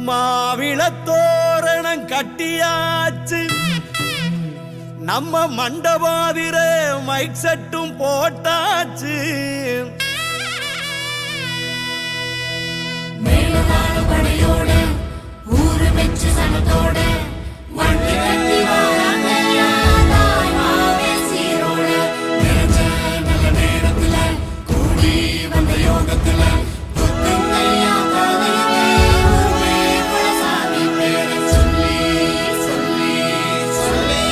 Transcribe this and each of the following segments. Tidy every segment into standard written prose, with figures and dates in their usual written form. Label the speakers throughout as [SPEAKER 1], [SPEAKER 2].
[SPEAKER 1] மாவிளத்தோரணம் கட்டியாச்சு, நம்ம மண்டபாதிர மைக் செட்டும் போட்டாச்சு.
[SPEAKER 2] மேலதான படையோட ஊரு மெச்சு சனத்தோட வண்டி கட்டி வாராங்கய்யா தாய்மாவே சீரோட. நினைச்ச நல்ல நேரத்துல கூடி வந்த யோகத்துல புத்துங்கய்யா கதையுமே ஊமே குலசாமி பேரை சொல்லி சொல்லி சொல்லி.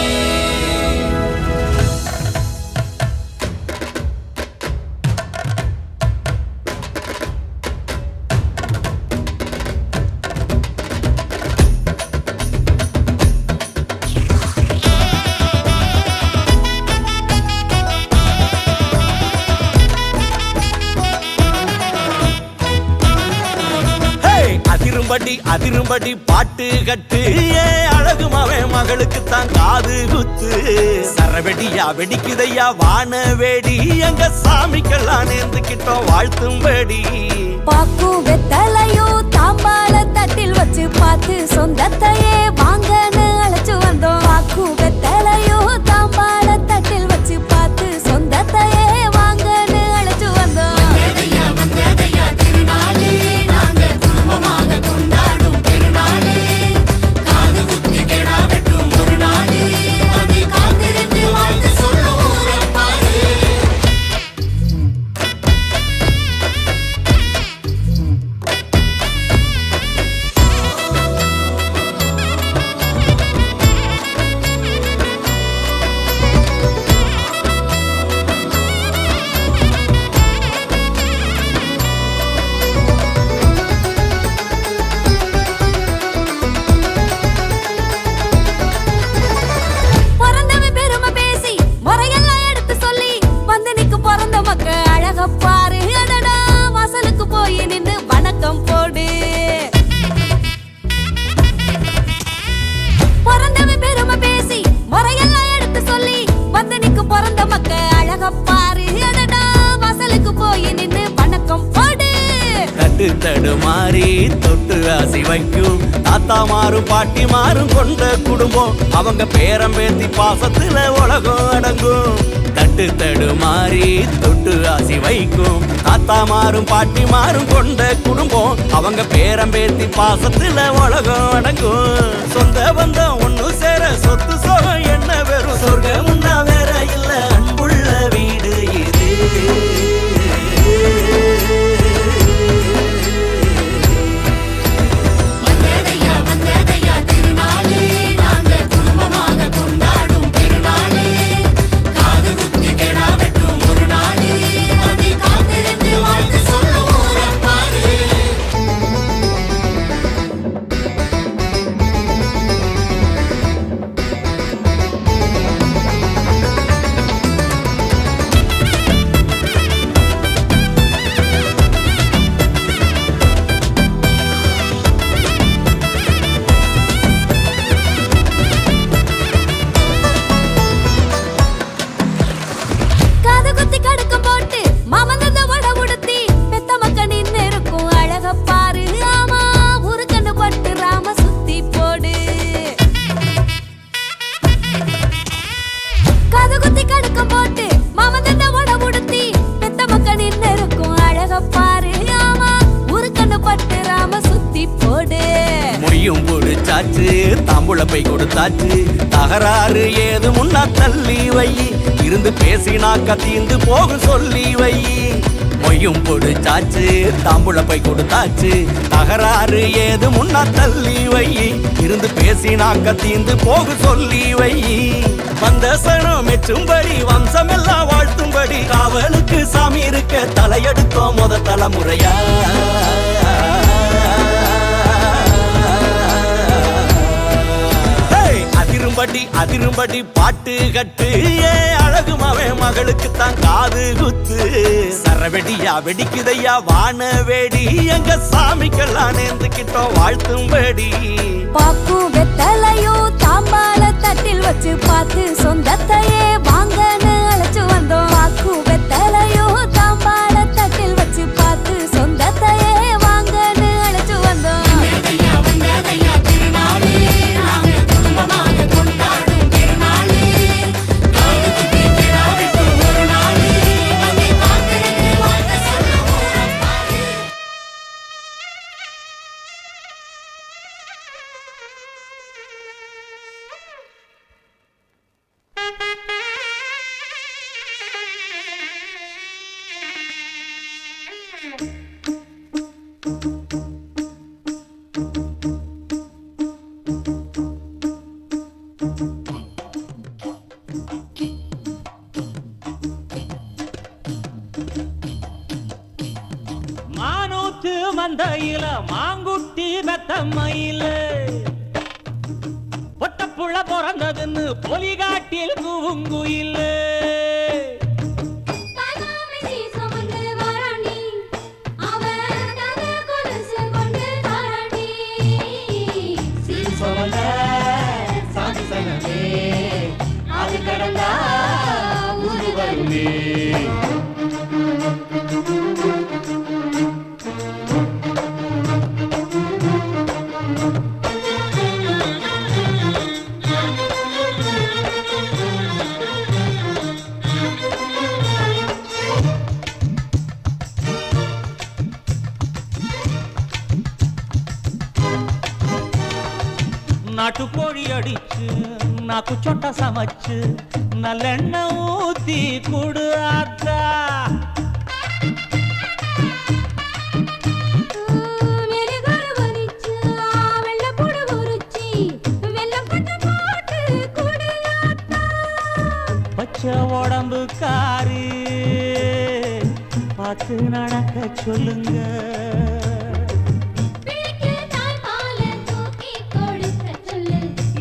[SPEAKER 1] அதிரும்படி அதிரும்படி பாட்டு கட்டு, ஏ அழகு மவன் மகளுக்கு தான் காது குத்து. சரவெடியா வெடிக்குதையா வான வேடி, எங்க சாமிக்கெல்லாம் நேர்ந்துக்கிட்டோம் வாழ்த்தும்படி.
[SPEAKER 3] பாக்கும் வெத்தலையோ தாம்பாள தட்டில் வச்சு பார்த்து சொந்தத்தையே வாங்கன்னு அழைச்சு வந்தோம். பாக்கும் வெத்தலையோ தாம்பாள தட்டில் வச்சு பார்த்து சொந்தத்தையே வாங்கன்னு அழைச்சு வந்தோம்.
[SPEAKER 2] வந்ததையா திருநாளே நாங்க குடும்பமாக கொண்டாடும் பெருநாளே. காது குத்தி கெடா வெட்டும் ஒரு நாளே, அது காத்திருந்து வாழ்த்து சொல்லும் ஊரப்பாரு.
[SPEAKER 3] பிறந்தவன் பெருமை பேசி முறையெல்லாம் எடுத்து சொல்லி வந்து நிக்கு பிறந்த மக்க அழக பாரு. அடடா வாசலுக்கு போய் நின்னு வணக்கம் போடு. பிறந்தவன் பெருமை பேசி முறையெல்லாம் எடுத்து சொல்லி வந்து நிக்கு பிறந்த மக்க அழக பாரு. அடடா வாசலுக்கு போய் நின்னு வணக்கம் போடு.
[SPEAKER 1] தட்டு தடு மாறி தொட்டு ஆசி வைக்கும், தாத்தா மாறும் பாட்டி மாறும் கொண்ட குடும்பம், அவங்க பேரம் பேத்தி பாசத்துல உலகம் அடங்கும். தட்டு தடு மாறி தொட்டு ஆசி வைக்கும், தாத்தா மாறும் பாட்டி மாறும் கொண்ட குடும்பம், அவங்க பேரம் பேத்தி பாசத்துல உலகம் அடங்கும். சொந்த பந்தம் ஒண்ணு சேர சொத்து சோகம் என்ன வெறும் சொர்க்கம் உண்டா வேற இல்ல அன்புள்ள வீடு இது.
[SPEAKER 2] வந்ததையா திருநாளே நாங்க குடும்பமாக கொண்டாடும் பெருநாளே. காது குத்தி கெடா வெட்டும் ஒரு நாளே, அது காத்திருந்து வாழ்த்து சொல்லும் ஊரப்பாரு.
[SPEAKER 3] காது குத்தி கடுக்க போட்டு மாமந்த உட உடுத்தி பெத்த மக்க நின்னு இருக்கும் அழக பாரு. ஆமா ஒரு கண்ணு பட்டு ராம சுத்தி போடு. காது குத்தி கடுக்க போட்டு மாமந்த உட உடுத்தி பெத்த மக்க நின்னு இருக்கும் அழக பாரு. ஆமா ஒரு கண்ணு பட்டு ராம சுத்தி போடு.
[SPEAKER 1] மொய்யும் பொடிச்சாச்சு, தாம்புள பை கொடுத்தாச்சு, தகராறு ஏது முன்னா தள்ளி வை, இருந்து பேசினா கத்தீந்து போகும் சொல்லி வை. மொய்யும் பொடிச்சாச்சு, தாம்புள பை கொடுத்தாச்சு, தகராறு ஏது முன்னா தள்ளி வை, இருந்து பேசினா கத்தீந்து போகும் சொல்லி வை. வந்த சனம் மெச்சும்படி வம்சமெல்லாம் வாழ்த்தும்படி, காவலுக்கு சாமி இருக்க தலையெடுத்தோம் முத தலைமுறையா. அதிரும்படி அதிரும்படி பாட்டு கட்டு, ஏ அழகு மவன் மகளுக்கு தான் காது குத்து. சரவெடியா வெடிக்குதையா வான வேடி, எங்க சாமிக்கெல்லாம் நேர்ந்துக்கிட்டோம் வாழ்த்தும்படி.
[SPEAKER 3] பாக்கும் வெத்தலையோ தாம்பாள தட்டில் வச்சு பார்த்து சொந்தத்தையே வாங்கன்னு அழைச்சு வந்தோம். பாக்கும் வெத்தலையோ தாம்பாள தட்டில் வச்சு பார்த்து சொந்தத்தையே வாங்கன்னு அழைச்சு வந்தோம்.
[SPEAKER 4] மந்தையில மாங்குட்டி வெத்தம்மையில ஒட்டப்புள்ள பிறந்ததுன்னு பொலிகாட்டில் கூங்குயில
[SPEAKER 3] தாய்மாமன் சீசம் வந்து வாராண்டி, அவன் தங்க கொலுசு கொண்டு தாராண்டி.
[SPEAKER 2] சீர் சுமந்த சாதி சனமே அது கடந்தா ஊரு வருமே.
[SPEAKER 4] நாட்டுக்கோழி அடிச்சு நாக்கு சொட்ட சமைச்சு நல்லெண்ணெய் ஊத்தி குடு ஆத்தா.
[SPEAKER 3] மெழுகுரு வலிச்சு, வெள்ளைப்பூடு உரிச்சி, வெல்லம் கொண்டு போட்டு குடு ஆத்தா.
[SPEAKER 4] பச்சை உடம்பு காரு பார்த்து நடக்க சொல்லுங்க.
[SPEAKER 3] பிள்ளைக்கு தாய்ப்பாலை தூக்கி கொடுக்க சொல்லு.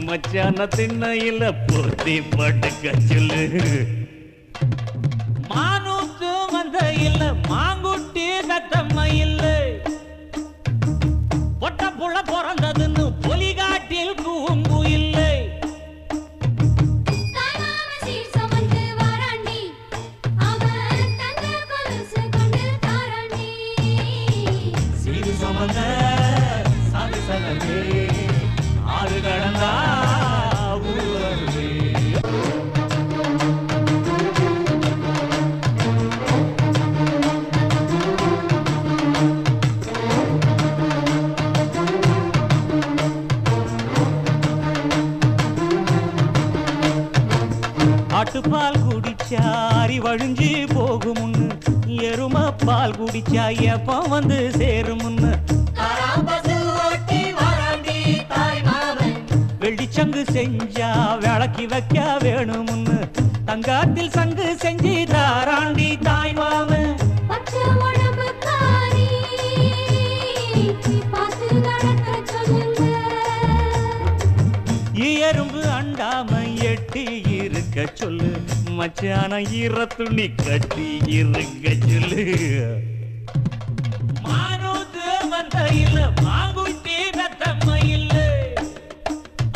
[SPEAKER 4] மச்சான திண்ணையில போத்தி படுக்க சொல்லு. மானூத்து மந்தையில மாங்குட்டி கத்தம்மையில்ல பொட்ட புள்ள பிறந்ததுன்னு பொலிகாட்டில் கூங்கு இல்லை.
[SPEAKER 3] தாய்மாமன் சீசம் வந்து வாராண்டி, அவன் தங்க கொலுசு கொண்டு தாராண்டி.
[SPEAKER 2] சீர் சுமந்த சாதி சனமே ஆறு கடந்தா ஊரு வருமே.
[SPEAKER 4] ஆட்டுப்பால் குடிச்சா அறிவழிஞ்சி போகுமுன்னு, எரும பால் குடிச்சா எப்ப வந்து சேருமுன்னு,
[SPEAKER 2] தாராபசு ஓட்டி வராண்டி தாய்மாமன்.
[SPEAKER 4] வெள்ளிச்சங்கு செஞ்சா விளக்கி வைக்க வேணுமுன்னு, தங்காத்தில் சங்கு செஞ்சு தாராண்டி தாய்மாமன்.
[SPEAKER 3] பச்சை உடம்புக்காரி, பார்த்து நடக்க சொல்லுங்க.
[SPEAKER 4] எறும்பு அண்டாம எட்டி இருக்க சொல்லு. மச்சான ஈர துணி கட்டி இருக்க சொல்லு. மானூத்து மந்தையில மாங்குட்டி வெத்தம்மையில்ல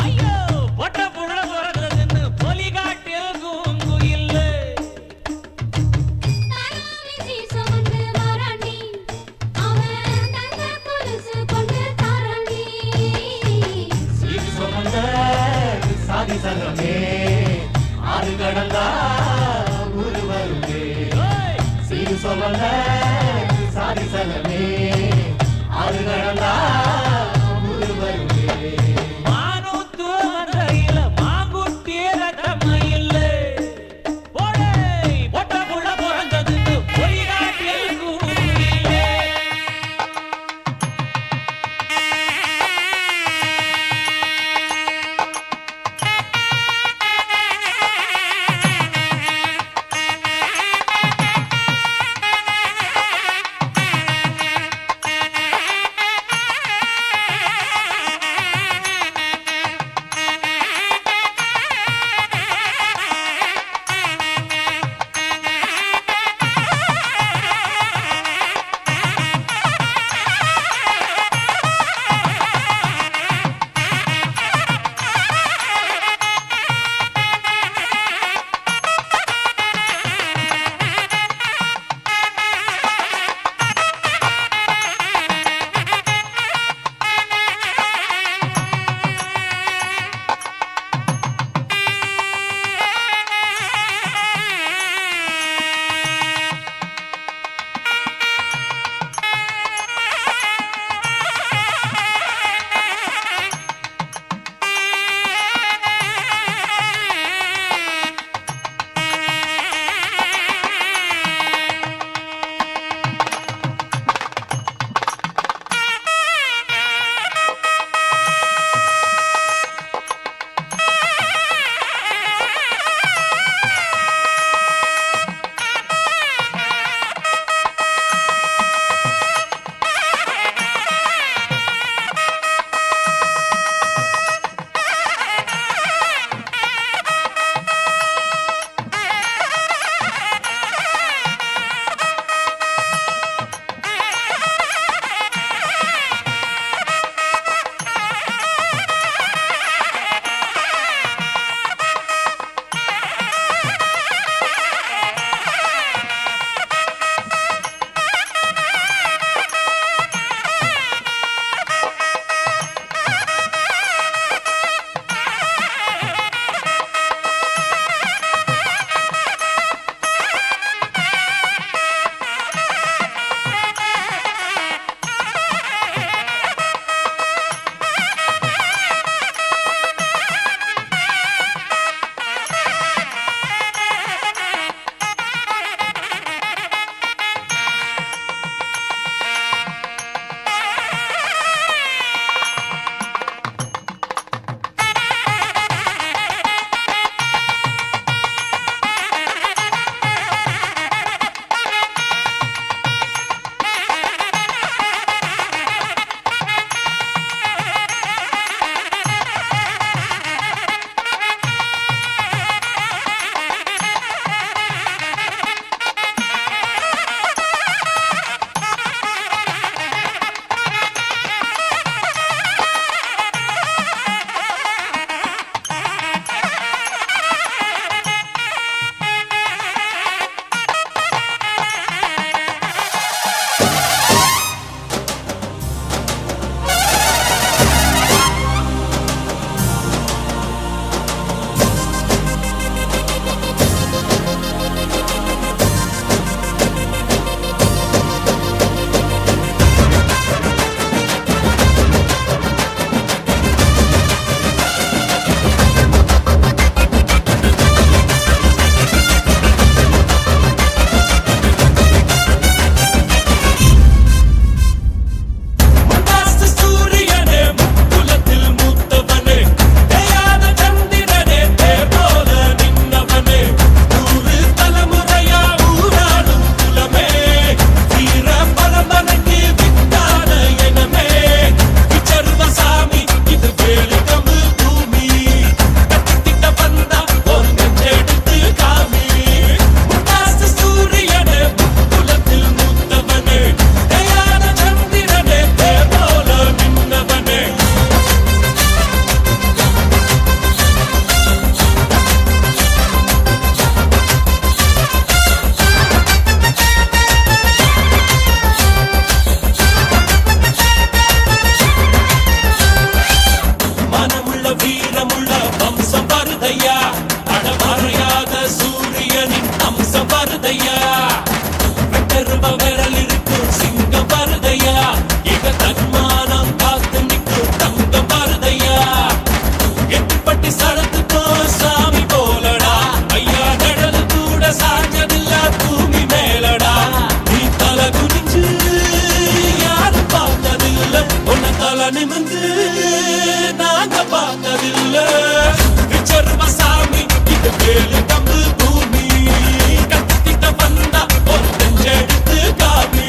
[SPEAKER 4] ஐயோ பொட்ட புள்ள பிறந்ததுன்னு பொலிகாட்டில் கூங்கு இல்லை.
[SPEAKER 3] தாய்மாமன் சீசம் வந்து வாராண்டி, அவன் தங்க கொலுசு கொண்டு தாராண்டி.
[SPEAKER 2] சீர் சுமந்த சாதி சனமே ஆறு கடந்தா ஊரு வருமே. சீர் சுமந்த சாதி சனமே ஆறு கடந்தா ஊரு வருமே.
[SPEAKER 4] மானூத்து மந்தையில மாங்குட்டி வெத்தம்மையில்ல போடே பொட்ட புள்ள பிறந்ததுன்னு பொலிகாட்டில் கூங்கு இல்லை.
[SPEAKER 5] நிமிந்து நாங்க பார்த்ததில்ல விச்சர்வசாமி இது வேலு கம்பு பூமி கத்திட்ட வந்தா ஒரு நெஞ்செடுத்து காமி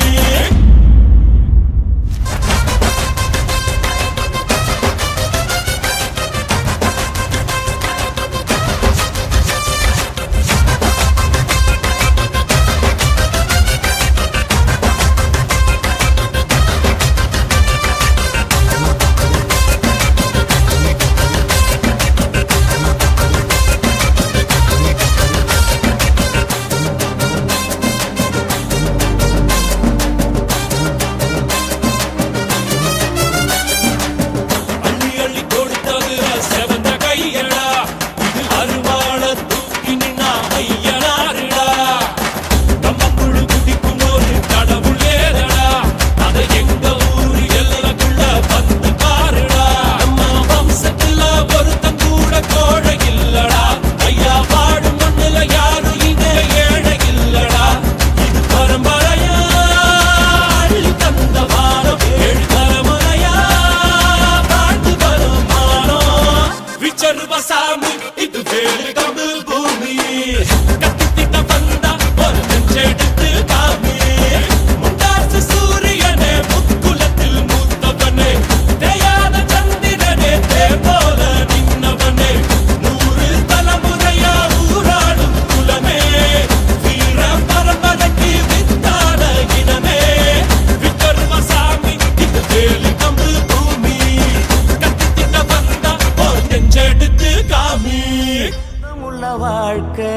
[SPEAKER 1] வாழ்க்கை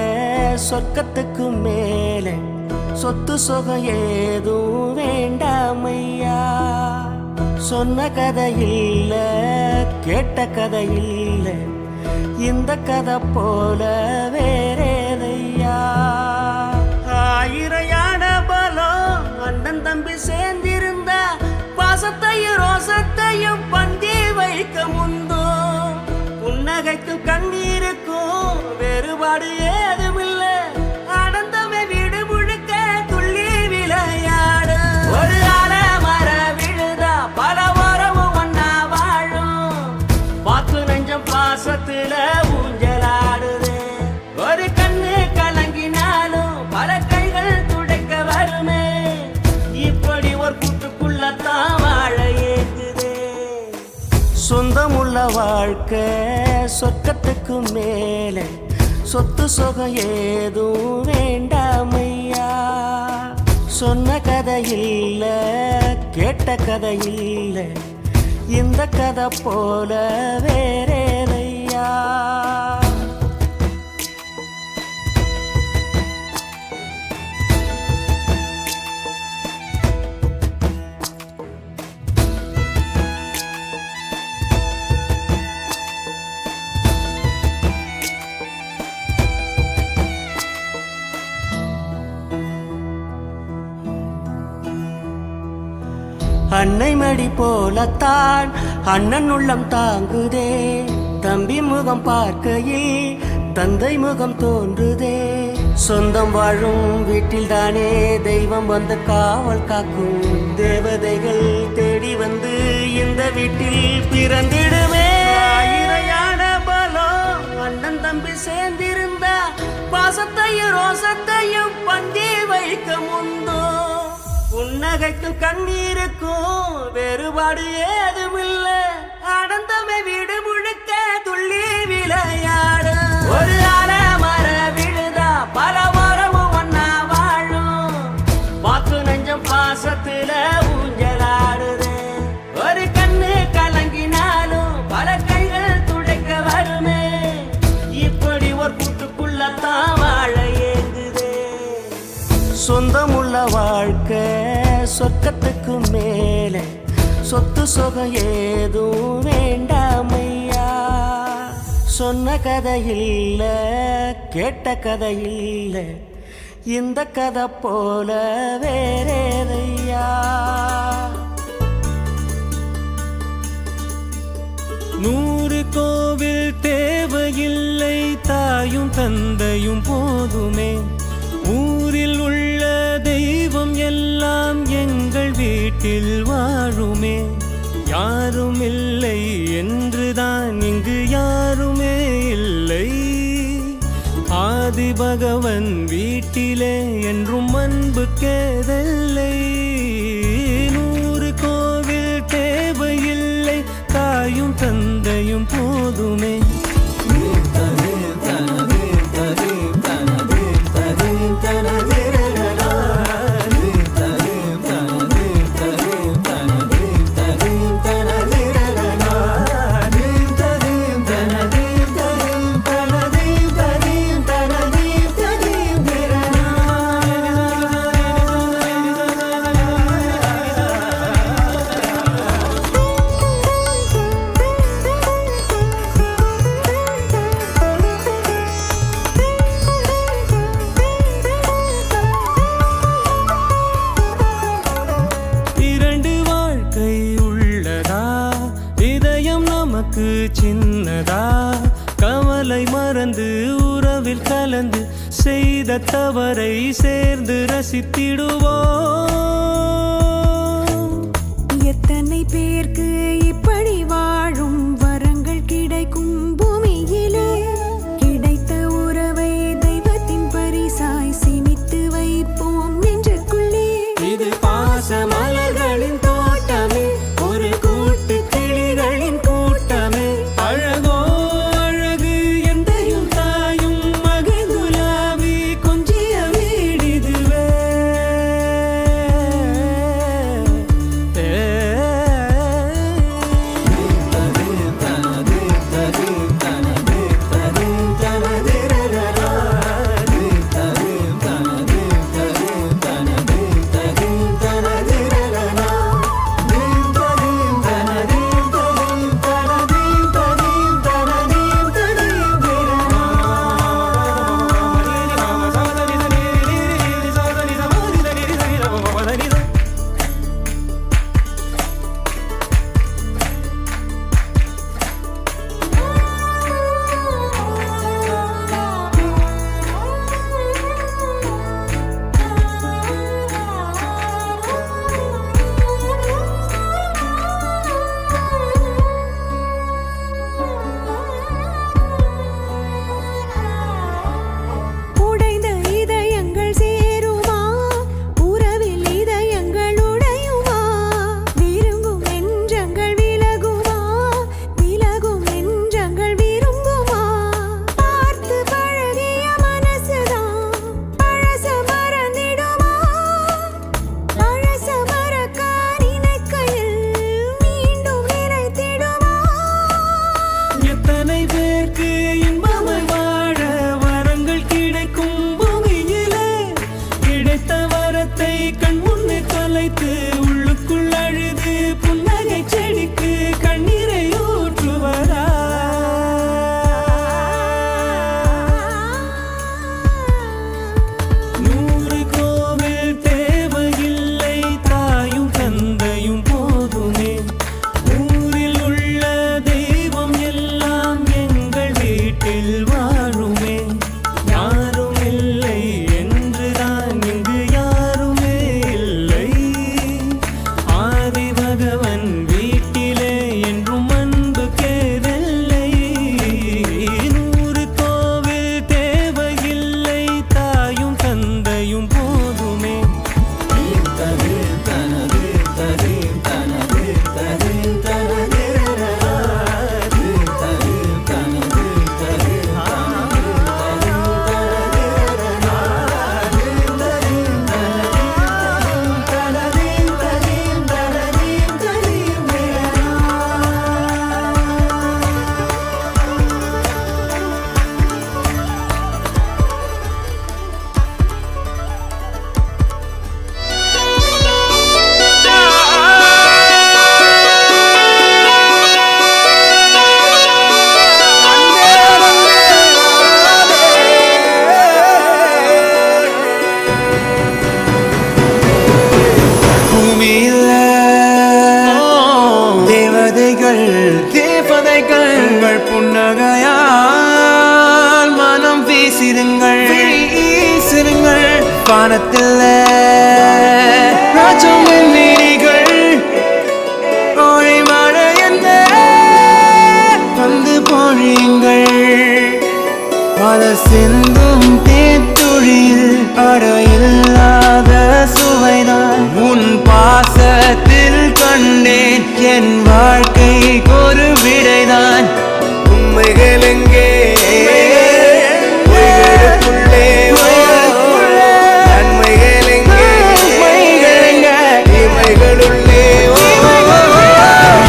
[SPEAKER 1] சொர்க்கத்துக்கு மேலே சொத்து சுகம் ஏதும் வேண்டாமையா சொன்ன கதை இல்ல கேட்ட கதை இல்ல இந்த கதை போல வேறேதையா ஆயிரம் யானை பலம் அண்ணன் தம்பி சேர்ந்திருந்தா பாசத்தையும் ரோசத்தையும் பந்தி வைக்க முந்தோ புன்னகைக்கும் கண்ணீருக்கும் வேறுபாடு ஏதுமில்ல ஆனந்தமே வீடு முழுக்க துள்ளி விளையாடு ஒரு ஆல மர விழுதா பல உறவும் ஒன்னா வாழும் பாத்து நெஞ்சம் பாசத்துல ஊஞ்சலாடுது ஒரு கண்ணு கலங்கினாலும் பல கைகள் துடைக்க வருமே இப்படி ஒரு கூட்டுக்குள்ளத்தான் வாழ ஏங்குது சொந்தமுள்ள வாழ்க்கை சொர்க்கத்துக்கு மேலே சொத்து சுகம் ஏதும் வேண்டாமையா சொன்ன கதை இல்ல கேட்ட கதை இல்ல இந்த கதை போல வேறேதையா அன்னை மடி போலத்தான் அண்ணன் உள்ளம் தாங்குதே தம்பி முகம் பார்க்கையில் தந்தை முகம் தோன்றுதே சொந்தம் வாழும் வீட்டில் தானே தெய்வம் வந்து காவல் காக்கும் தேவதைகள் தேடி வந்து இந்த வீட்டில் பிறந்திடுமே ஆயிரையான பலம் அண்ணன் தம்பி சேர்ந்திருந்தா பாசத்தையும் ரோசத்தையும் பந்தி வைக்க முந்தோ புன்னகைக்கும் கண்ணீருக்கும் வேறுபாடு ஏதுமில்ல ஆனந்தமே வீடு முழுக்க துள்ளி விளையாடு ஒரு ஆல மர விழுதா பல உறவும் ஒன்னா வாழும் பாத்து நெஞ்சம் பாசத்துல ஊஞ்சலாடுது ஒரு கண்ணு கலங்கினாலும் பல கைகள் துடைக்க வருமே இப்படி ஒரு கூட்டுக்குள்ளத்தான் வாழ ஏங்குது சொந்தமுள்ள வாழ்க்கை சொர்க்கத்துக்கு மேலே சொத்து சுகம் ஏதும் வேண்டாமையா சொன்ன கதை இல்ல கேட்ட கதை இல்ல இந்த கதை போல வேறேதையா
[SPEAKER 6] நூறு கோவில் தேவையில்லை தாயும் தந்தையும் போதுமே ஊரில் உள்ள தெய்வம் எல்லாம் எங்கள் வீட்டில் வாழுமே யாரும் இல்லை என்றுதான் இங்கு யாருமே இல்லை. ஆதி பகவன் வீட்டிலே என்றும் அன்பு கேதல்லை. 100 கோவில் தேவையில்லை, தாயும் தந்தையும் போதுமே. சின்னதா கவலை மறந்து உறவில் கலந்து செய்த தவறை சேர்ந்து ரசித்திடுவோம்.
[SPEAKER 7] எத்தனை பேருக்கு இப்படி வாழும் வரங்கள் கிடைக்கும் பூமியிலே. கிடைத்த உறவை தெய்வத்தின் பரிசாய் சேமித்து வைப்போம் நெஞ்சுக்குள்ளே.
[SPEAKER 6] இது பாச மலர்களின் தோட்டமே, ஒரு கூட்டு கிளிகளின் கூட்டமே. அழகோ அழகு எந்தையும் தாயும் மகிழ்ந்துலாவி கொஞ்சிய வீடிதுவே.
[SPEAKER 7] உடைந்த இதயங்கள் சேருமா? உறவில் இதயங்கள் உடையுமா? விரும்பும் நெஞ்சங்கள் விலகுமா? விலகும் நெஞ்சங்கள் விரும்புமா? பார்த்து பழகிய மனசுதான் பழச மறந்திடுமா? பழச மறக்க நினைக்கையில் மீண்டும் நினைத்திடுமா?
[SPEAKER 6] எத்தனை பேருக்கு இன்பமாய் வாழ வரங்கள் கிடைக்கும் பூமியிலே. கிடைத்த வரத்தை கண் முன்னே தொலைத்து உள்ளுக்குள் அழுது புன்னகை செடிக்கு கண்ணீரை ஊற்றுவதா? 100 கோவில் தேவையில்லை, தாயும் தந்தையும் போதுமே. ஊரில் உள்ள தெய்வம் எல்லாம் எங்கள் வீட்டில் வாழுமே. யாரும் இல்லை என்றுதான் இங்கு யாருமே இல்லை. ஆதி பகவன் வீட்டிலே என்றும் அன்பு கேதல்லை. 100 கோவில் தேவையில்லை, தாயும் தந்தையும் போதுமே.
[SPEAKER 8] பூமியில் தேவதைகள் தேவதைகள் புன்னகையால் மனம் வீசிடுங்கள் வீசிடுங்கள். வானத்தில் ராஜம் நீடிகள் ஓடி மாட பாத சிந்தும் தேத்துழியில் அடையில்லாத சுவைதான் உன் பாசத்தில் கண்டேன் என் வாழ்க்கைக்கு ஒரு விடைதான் உண்மைகள் எங்கே பொய்களுக்குள்ளே நன்மைகள் எங்கே இமைகளுள்ளே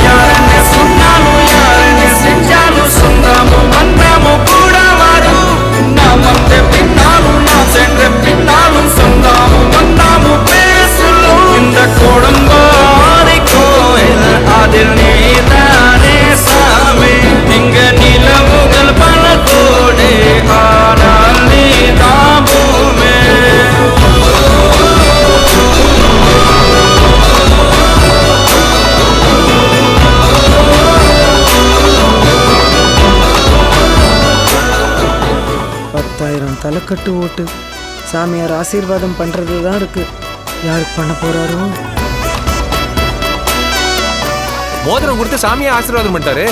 [SPEAKER 8] யாரென்ன சொன்னாலும் யாரென்ன செஞ்சாலும் சொந்தாமும் வந்தாமும் கூட வரும் நான் வந்த பின்னாலும் நான் சென்ற பின்னாலும் சொந்தாமும் வந்தாமும் பேசலும் இந்த குடும்பாரி கோயில் அதில் நீதானே சாமி இங்க நிலவுகள் பல கோடி ஆனால் நீதான் பூமி
[SPEAKER 9] தலைக்கட்டு ஓட்டு சாமியார் ஆசீர்வாதம் பண்றது தான் இருக்கு. யாருக்கு பண்ண போறாரோ?
[SPEAKER 10] மோதிரம் கொடுத்து சாமியா ஆசீர்வாதம் பண்ணிட்டாரு.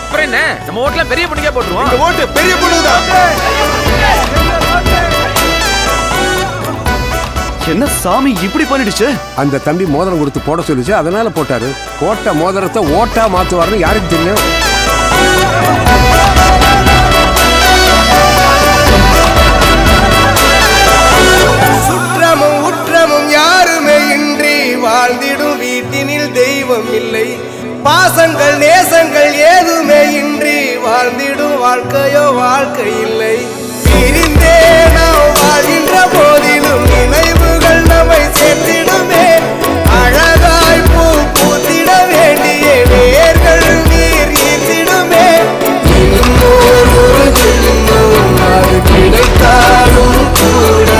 [SPEAKER 10] அப்புறம் என்ன, நம்ம ஓட்டுல பெரிய பொண்ணுக்கே போட்டுருவோம். இந்த ஓட்டு பெரிய பொண்ணுதான்.
[SPEAKER 11] என்ன சாமி இப்படி பண்ணிடுச்சு?
[SPEAKER 12] அந்த தம்பி மோதிரம் கொடுத்து போட சொல்லிச்சு, அதனால போட்டாரு. போட்ட மோதிரத்தை ஓட்டா மாத்துவாருன்னு யாருக்கு தெரியும்?
[SPEAKER 8] சுற்றமும் உற்றமும் யாருமே இன்றி வாழ்ந்திடும் வீட்டினில் தெய்வம் இல்லை. பாசங்கள் நேசங்கள் ஏதுமே இன்றி வாழ்ந்திடும் வாழ்க்கையோ வாழ்க்கை இல்லை. பிரிந்தே நாம் வாழ்கின்ற போதிலும் நினைவுகள் நம்மை சேர்த்திடுமே. அழகாய் பூ பூத்திட வேண்டிய வேர்கள் நீர் ஈர்த்திடுமே. இன்னொரு ஒரு ஜென்மம் அது கிடைத்தாலும் கூட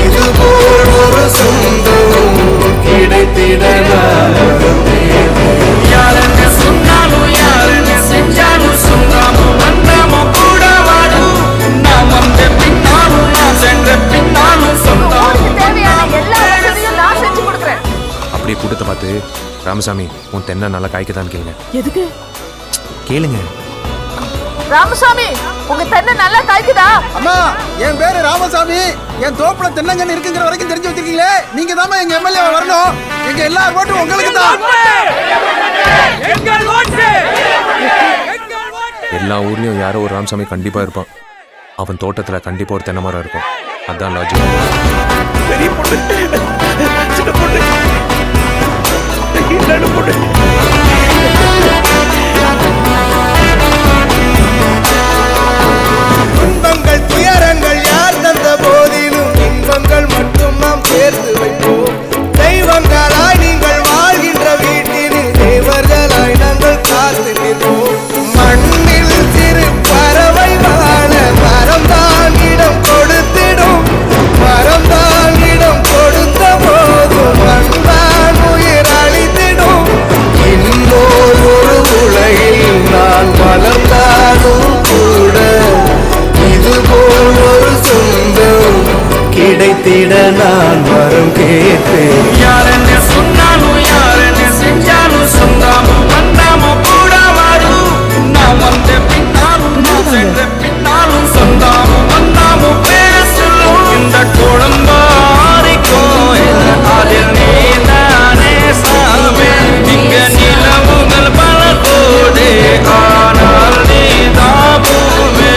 [SPEAKER 8] இதுபோல் ஒரு சொந்தம் கிடைத்திட யாரென்ன சொன்னாலும் யாரென்ன செஞ்சாலும் சொந்தாமும் வந்தாமும் கூட வாடும் நான் வந்த பின்னாலும் நான் சென்ற பின்னாலும் சொந்தாமும்
[SPEAKER 10] அப்படியே கூட்டத்தை பார்த்து, ராமசாமி உன் தென்னை நல்லா காய்க்குதான்னு கேளுங்க.
[SPEAKER 9] எதுக்கு
[SPEAKER 10] கேளுங்க.
[SPEAKER 3] ராமசாமி உங்க தென்னை நல்லா காய்க்குதா?
[SPEAKER 11] அம்மா, என் பேரு ராமசாமி. என் தோப்புல தென்னங்கன்னு இருக்குங்கிற வரைக்கும் தெரிஞ்சு வச்சிருக்கீங்களே. நீங்க தான் எங்க எம்எல்ஏ வரணும். எங்க எல்லா ஓட்டும் உங்களுக்கு தான்.
[SPEAKER 10] எல்லா ஊர்லயும் யாரோ ஒரு ராமசாமி கண்டிப்பா இருப்பான். அவன் தோட்டத்துல கண்டிப்பா ஒரு தென்னை மரம் இருக்கும். அதான் லாஜிக்.
[SPEAKER 1] பெரிய பொண்ணு, சின்ன பொண்ணு, நடு பொண்ணு.
[SPEAKER 8] துன்பங்கள் துயரங்கள் யார் தந்த போதிலும் இன்பங்கள் மட்டும் நாம் சேர்த்து வைப்போம். தெய்வங்களாய் நீங்கள் வாழ்கின்ற வீட்டினில் தேவர்களாய் நாங்கள் காத்து நிற்போம். மண்ணில் சிறு பறவை வாழ மரம்தான் இடம் கொடுத்திடும். மரம்தான் இடம் கொடுத்த போதும் மண்தான் உயிர் அளித்திடும். இன்னொரு ஒரு உலகில் நான் வளர்ந்தாலும் கூட இதுபோல் ஒரு சொந்தம் கிடைத்திட நான் வரம் கேட்பேன். யாரென்ன சொன்னாலும் யாரென்ன செஞ்சாலும் சொந்தாமும் வந்தாமும் கூட வரும் நான் வந்த பின்னாலும் நான் சென்ற பின்னாலும் சொந்தாமும் வந்தாமும் பேசலும் இந்த குடும்பாரி கோயில் அதில் நீதானே சாமி இங்க நிலவுகள் பல கோடி ஆனால் நீதான் பூமி.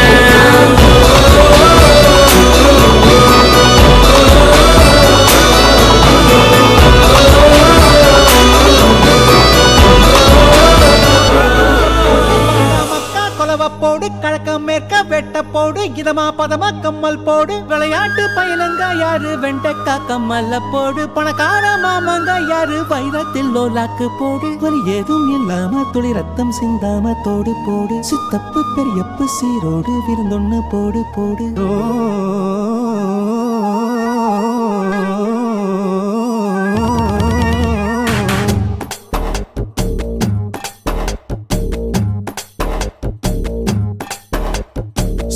[SPEAKER 6] போடு கழக்கம் மேற்க வெட்ட போடு இதமா பதமா கம்மல் போடு விளையாட்டு பையனங்க யாரு வெண்டைக்கா கம்மல்ல போடு பணக்கார மாமங்க யாரு வைரத்தில் லோலாக்கு போடு வலி ஏதும் இல்லாம துளி ரத்தம் சிந்தாம தோடு போடு சித்தப்பு பெரியப்பு சீரோடு விருந்தொன்னு போடு போடு.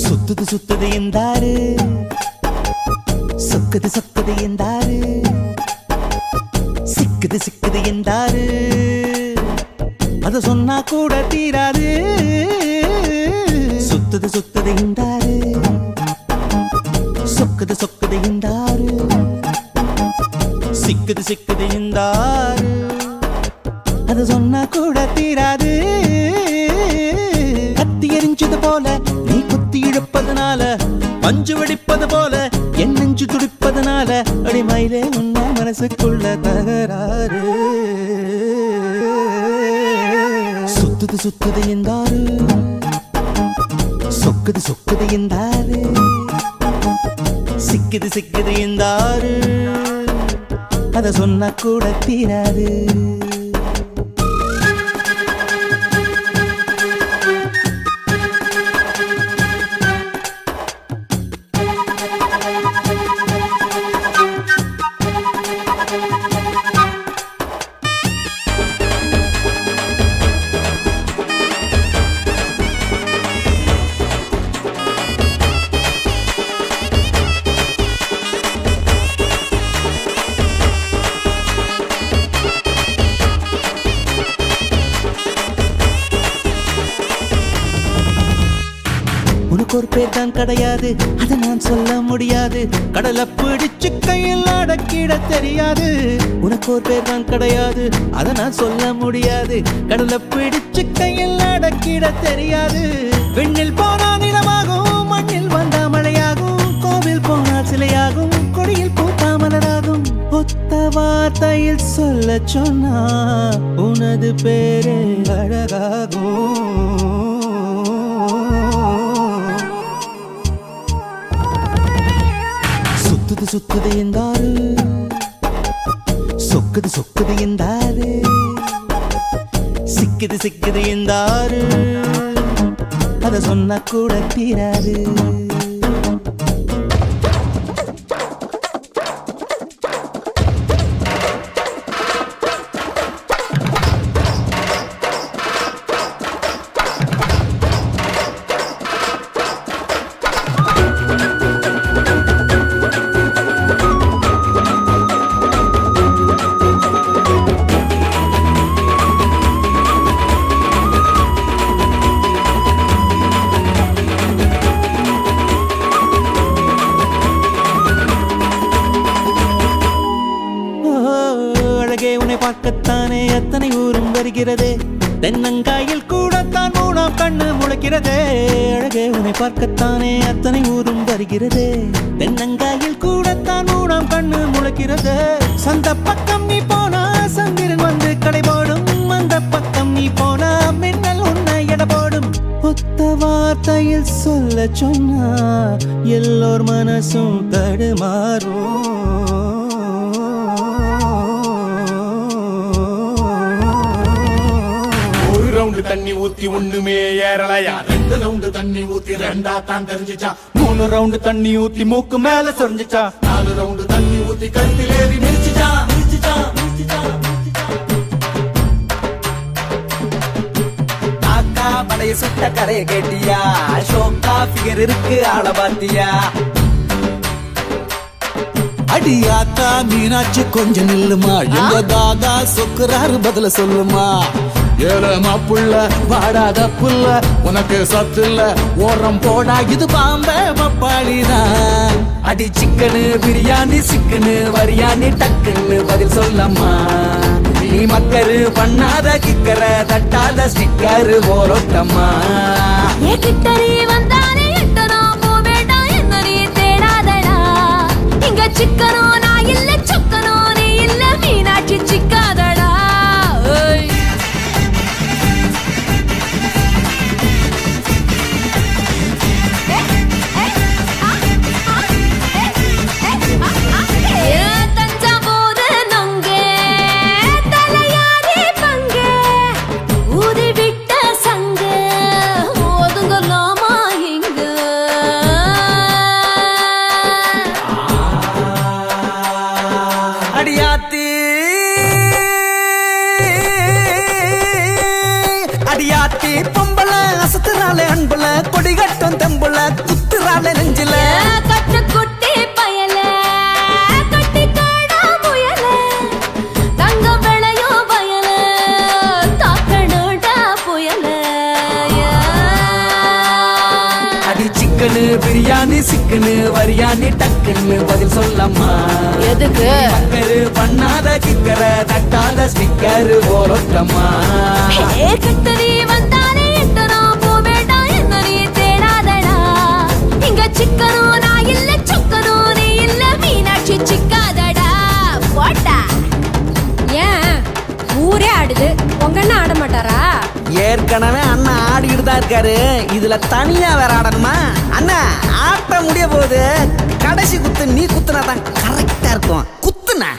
[SPEAKER 6] சுத்துது சுத்துது எந்தாரு சொக்குது சொக்குது எந்தாரு சிக்குது சிக்குது எந்தாரு அத சொன்னா கூட தீராது. சுத்துது சுத்துது எந்தாரு சொக்குது சொக்குது இந்தாரு சிக்குது சிக்குது இந்தாரு அது சொன்னா கூட தீராது கத்தி எரிஞ்சது போல நீ குத்தி இழுப்பதனால பஞ்சு வெடிப்பது போல என் நெஞ்சு துடிப்பதனால அடிமையிலே உன்ன மனசுக்குள்ள தகராறு சுத்துது சுத்துது இந்தாரு சொக்குது சொக்குது இந்தாரு சிக்குது சிக்குது இந்தாரு அத சொன்னா கூட தீராது உனக்கு ஒரு பேர் தான் கிடையாது அதை நான் சொல்ல முடியாது கடலை பிடிச்சு கையில் அடக்கிட தெரியாது உனக்கு ஒரு பேர் தான் கிடையாது அதை நான் சொல்ல முடியாது கடலை பிடிச்சு கையில் அடக்கிட தெரியாது விண்ணில் போனா நிலமாகும் மண்ணில் வந்தா மழையாகும் கோவில் போனால் சிலையாகும் கொடியில் பூத்தா மலராகும் ஒத்த வார்த்தையில் சொல்ல சொன்னா உனது பேரே அழகாகும் சுத்துது சுத்துது இந்தாரு சொக்குது சொக்குது இந்தாரு சிக்குது சிக்குது இந்தாரு அத சொன்னா கூட தீராது பார்க்கத்தானே எத்தனை ஊரும் வருகிறதே தென்னங்காயில் கூடத்தான் மூணாம் கண்ணு முளைக்கிறதே அழகே உன்னை பார்க்கத்தானே அத்தனை ஊரும் வருகிறதே தென்னங்காயில் கூடத்தான் மூணாம் கண்ணு முளைக்கிறதே சந்த பக்கம் நீ போனா சந்திரன் வந்து கடை போடும் அந்த பக்கம் நீ போனா மின்னல் உன்னை எடை போடும் ஒத்த வார்த்தையில் சொல்ல சொன்னா எல்லோர் மனசும் தடுமாறும்
[SPEAKER 5] தண்ணி ஊத்தி ஒண்ணுமே ஏறலையா 2 ரவுண்டு தண்ணி ஊத்தி 2ஆ தான் தெரிஞ்சிச்சா 3 ரவுண்டு தண்ணி ஊத்தி மூக்கு மேல சொரிஞ்சிச்சா 4 ரவுண்டு தண்ணி ஊத்தி கழுத்தில் ஏறி மிதிச்சிச்சா
[SPEAKER 1] காக்கா படைய சுட்ட கரைய கேட்டியா ஷோக்கா ஃபிகர் இருக்கு ஆள பாத்தியா அடியாக்கா மீனாட்சி கொஞ்சம் நில்லுமா எங்க தாதா சொக்குறாரு பதில சொல்லுமா
[SPEAKER 5] ஏழமா புள்ள வாடாத புள்ள உனக்கு சத்து இல்ல ஓரம் போடா
[SPEAKER 1] இது பாம்ப பப்பாளிதான் அடி சிக்கனு பிரியாணி சிக்கனு வரியாணி டக்குன்னு பதில் சொல்லம்மா நீ மக்கரு பண்ணாத கிக்கர தட்டாத ஸ்டிக்கரு போரோட்டம்மா
[SPEAKER 3] கிட்டறி வந்தானே எட்டனோ போவேடா என்ன நீ தேடாதடா இங்க சிக்கனோ நான் இல்ல சொக்கனோ நீ இல்ல மீனாட்சி சிக்காதடா
[SPEAKER 1] நீ டக்குன்னு பதில் சொல்லம்மா.
[SPEAKER 3] எதுக்கு
[SPEAKER 1] மக்கரு பண்ணாத கிக்கர தட்டாத ஸ்டிக்கர் போலோட்டம்மா.
[SPEAKER 3] கிட்ட நீ வந்தாலே எட்ட நான் போவேண்டா என்ன நீ தேடாதடா. இங்க சிக்கனும் நான் இல்ல சொக்கனும் நீ இல்ல மீனாட்சி சிக்காதடா போட்டா. ஏன் ஊரே ஆடுது உங்க அண்ணா ஆட மாட்டாரா?
[SPEAKER 1] ஏற்கனவே அண்ணா ஆடிக்கிட்டு தான் இருக்காரு, இதுல தனியா வேற ஆடணுமா? அண்ணா ஆட்ட முடிய போகுது, கடைசி குத்து நீ குத்துனா தான் கரெக்டா இருக்கும். குத்துனா